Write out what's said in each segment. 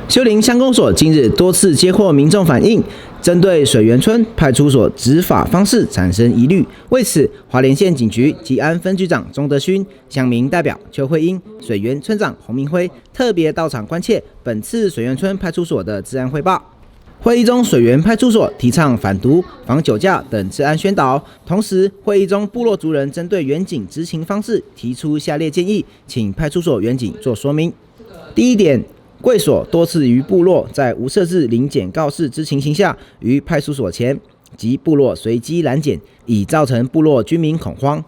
秀林乡公所近日多次接获民众反映，针对水源村派出所执法方式产生疑虑。为此，花莲县警局吉安分局长钟德勋、乡民代表邱慧英、水源村长洪明辉特别到场关切本次水源村派出所的治安汇报。会议中，水源派出所提倡反毒、防酒驾等治安宣导。同时，会议中部落族人针对员警执勤方式提出下列建议，请派出所员警做说明。第一点，贵所多次于部落在无设置临检告示之情形下，于派出所前及部落随机拦检，已造成部落居民恐慌。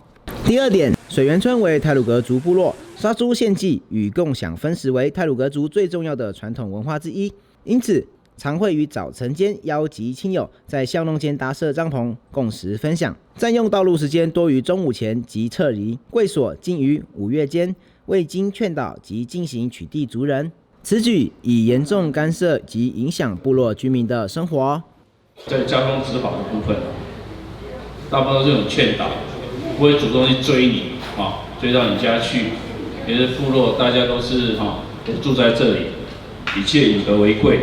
第二点，水源村为太鲁阁族部落，杀猪献祭与共享分食为太鲁阁族最重要的传统文化之一，因此常会于早晨间邀集亲友在巷弄间搭设帐篷，共食分享。占用道路时间多于中午前即撤离。贵所竟于5月间未经劝导即进行取缔族人，此举已严重干涉及影响部落居民的生活。在交通执法的部分，大部分都是这种劝导，不会主动去追你追到你家去。其实部落大家都是都住在这里，一切以和为贵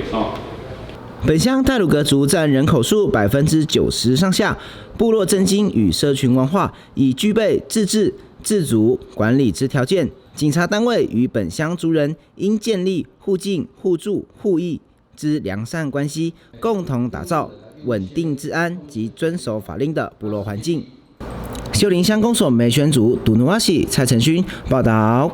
本乡太鲁阁族占人口数90%上下，部落政经与社群文化已具备自治、自主管理之条件。警察单位与本乡族人应建立互敬、互助、互益之良善关系，共同打造稳定治安及遵守法令的部落环境。秀林乡公所美宣组杜努阿西蔡承勋报道。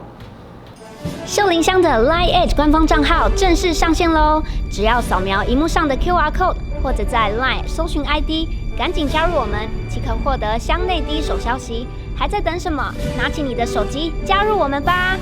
秀林乡的 Line@ 官方账号正式上线喽！只要扫描荧幕上的 QR code， 或者在 Line 搜寻 ID， 赶紧加入我们，即可获得乡内第一手消息。还在等什么？拿起你的手机加入我们吧！